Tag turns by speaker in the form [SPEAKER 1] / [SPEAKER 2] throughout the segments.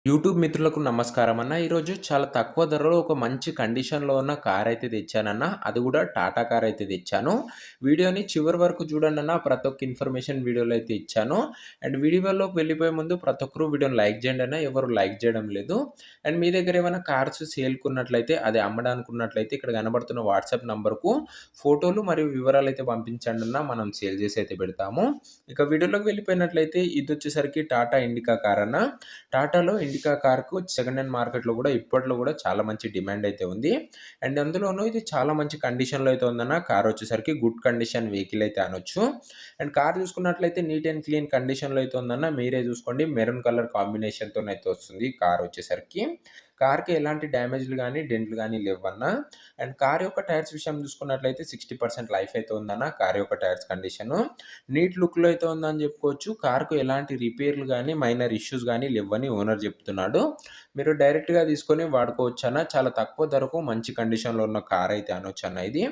[SPEAKER 1] YouTube మిత్రులకు నమస్కారం అన్న. ఈరోజు చాలా తక్కువ ధరలో ఒక మంచి కండిషన్‌లో ఉన్న కారైతే తెచ్చానన్న. అది గూడా టాటా కారైతే తెచ్చాను. వీడియోని చివరి వరకు చూడండన్న. ప్రతి ఒక్క ఇన్ఫర్మేషన్ వీడియోలో అయితే ఇచ్చాను. అండ్ వీడియోలోకి వెళ్ళిపోయే ముందు ప్రతి ఒక్కరు వీడియోని లైక్ చేయండన్న. ఎవరు లైక్ చేయడం లేదు. అండ్ మీ దగ్గర ఏమైనా కార్స్ సేల్‌కున్నట్లయితే, అది అమ్మడానికున్నట్లయితే ఇక్కడ కనబడుతున్న వాట్సాప్ నంబర్‌కు ఫోటోలు మరియు వివరాలైతే పంపించండన్న. మనం సేల్ చేసి అయితే పెడతాము. ఇక వీడియోలోకి వెళ్ళిపోయినట్లయితే ఇదొచ్చేసరికి టాటా ఇండికా కార్ అన్న. టాటాలో ఇండికా కార్‌కు సెకండ్ హ్యాండ్ మార్కెట్‌లో గూడా ఇప్పట్లో గూడా చాలా మంచి డిమాండ్ అయితే ఉంది. అండ్ అందులోనూ ఇది చాలా మంచి కండిషన్‌లో అయితే ఉందన్న. కార్ వచ్చేసరికి గుడ్ కండిషన్ వెహికల్ అయితే అనొచ్చు. అండ్ కార్ చూసుకున్నట్లయితే నీట్ అండ్ క్లీన్ కండిషన్‌లో అయితే ఉందన్న. మీరే చూసుకోండి మెరూన్ కలర్ కాంబినేషన్‌తోనైతే వస్తుంది కార్ వచ్చేసరికి. కార్‌కి ఎలాంటి డ్యామేజ్‌లు గాని, డెంట్‌లు గాని లెవ్వన్న. అండ్ కార్ యొక్క టైర్స్ విషయం చూసుకున్నట్లయితే 60% లైఫ్ అయితే ఉందన్న. కార్ యొక్క టైర్స్ కండిషను. నీట్ లుక్‌లో అయితే ఉందని చెప్పుకోవచ్చు. కార్‌కు ఎలాంటి రిపేర్‌లు గాని, మైనర్ ఇష్యూస్ గాని లెవ్వని ఓనర్ చెప్తున్నాడు. మీరు డైరెక్ట్‌గా తీసుకొని వాడుకోవచ్చన్న. చాలా తక్కువ ధరకు మంచి కండిషన్‌లో ఉన్న కార్ అయితే అనొచ్చన్న ఇది.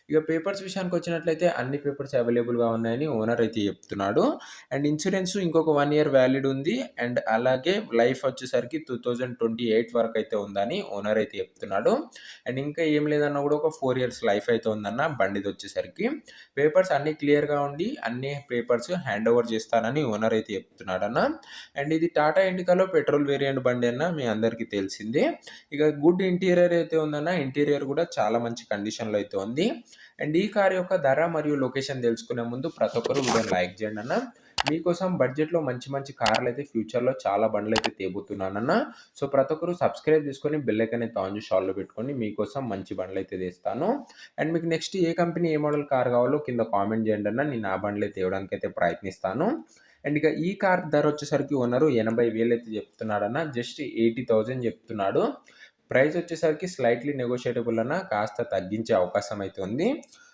[SPEAKER 1] ఇక పేపర్స్ విషయానికొచ్చినట్లయితే అన్ని పేపర్స్ అవైలబుల్‌గా ఉన్నాయని ఓనర్ అయితే చెప్తున్నాడు. అండ్ ఇన్స్యూరెన్స్ ఇంకొక 1 ఇయర్ వ్యాలిడ్ ఉంది. అండ్ అలాగే లైఫ్ వచ్చేసరికి 2028 వరకైతే ఉందని ఓనర్ అయితే చెప్తున్నాడు. అండ్ ఇంకా ఏం లేదన్నా కూడా ఒక 4 ఇయర్స్ లైఫ్ అయితే ఉందన్న బండిదొచ్చేసరికి. పేపర్స్ అన్నీ క్లియర్‌గా ఉండి అన్ని పేపర్స్ హ్యాండ్ ఓవర్ చేస్తానని ఓనర్ అయితే చెప్తున్నాడన్న. అండ్ ఇది టాటా ఇండికాలో పెట్రోల్ వేరియంట్ బండి అన్న మీ అందరికీ తెలిసిందే. ఇక గుడ్ ఇంటీరియర్ అయితే ఉందన్న. ఇంటీరియర్ కూడా చాలా మంచి కండిషన్‌లో అయితే ఉంది. అండ్ ఈ కార్ యొక్క ధర మరియు లొకేషన్ తెలుసుకునే ముందు ప్రతి ఒక్కరు వీడియోని లైక్ చేయండి అన్న. మీకోసం బడ్జెట్‌లో మంచి మంచి కార్లయితే ఫ్యూచర్‌లో చాలా బండ్లయితే తేబోతున్నానన్న. సో, ప్రతి ఒక్కరు సబ్స్క్రైబ్ చేసుకొని బెల్ ఐకాన్ అయితే ఆన్ చేసి ఆల్‌లో పెట్టుకోండి. మీకోసం మంచి బండ్లయితే తెస్తాను. అండ్ మీకు నెక్స్ట్ ఏ కంపెనీ, ఏ మోడల్ కార్ కావాలో కింద కామెంట్ చేయండన్న. నేను ఆ బండ్లే తేవడానికైతే ప్రయత్నిస్తాను. అండ్ ఇక ఈ కార్ ధర వచ్చేసరికి ఓనరు 80,000 అయితే చెప్తున్నాడన్న. జస్ట్ 80,000 చెప్తున్నాడు. ప్రైస్ వచ్చేసరికి స్లైట్‌లీ నెగోషియేటబుల్ అన్న. కాస్త తగ్గించే అవకాశం అయితే ఉంది.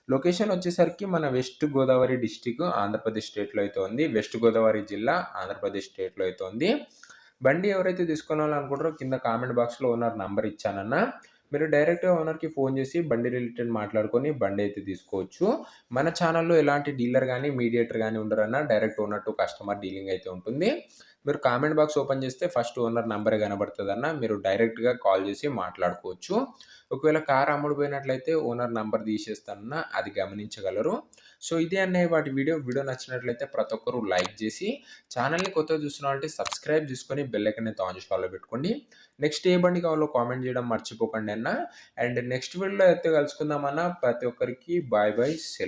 [SPEAKER 1] లొకేషన్ వచ్చేసరికి మన వెస్ట్ గోదావరి డిస్ట్రిక్ట్ ఆంధ్రప్రదేశ్ స్టేట్‌లో అయితే ఉంది. వెస్ట్ గోదావరి జిల్లా ఆంధ్రప్రదేశ్ స్టేట్‌లో అయితే ఉంది. బండి ఎవరైతే తీసుకోవాలనుకుంటారో కింద కామెంట్ బాక్స్‌లో ఓనర్ నంబర్ ఇచ్చానన్న. మీరు డైరెక్ట్‌గా ఓనర్‌కి ఫోన్ చేసి బండి రిలేటెడ్ మాట్లాడుకొని బండి అయితే తీసుకోవచ్చు. మన ఛానెల్‌లో ఎలాంటి డీలర్ గాని, మీడియేటర్ గాని ఉండరన్న. Direct owner to customer dealing అయితే ఉంటుంది. మీరు కామెంట్ బాక్స్ ఓపెన్ చేస్తే ఫస్ట్ ఓనర్ నంబరే కనబడతదన్న. మీరు డైరెక్ట్‌గా కాల్ చేసి మాట్లాడుకోవచ్చు. ఒకవేళ కార్ అమ్ముడుపోయినట్లయితే ఓనర్ నంబర్ తీసేస్తానన్న. అది గమనించగలరు. సో, ఇదే అన్నయ్య వాటి వీడియో. వీడియో నచ్చినట్లయితే ప్రతి ఒక్కరు లైక్ చేసి ఛానెల్‌ని కొత్తగా చూస్తున్నారంటే సబ్స్క్రైబ్ చేసుకొని బెల్ ఐకాన్ అయితే ఆన్ చేసి ఆల్‌లో పెట్టుకోండి. నెక్స్ట్ ఏ బండి కావాలో కామెంట్ చేయడం మర్చిపోకండి అన్న. అండ్ నెక్స్ట్ వీడియోలో అయితే కలుసుకుందాం అన్న. ప్రతి ఒక్కరికి బాయ్ బాయ్. సెలవు.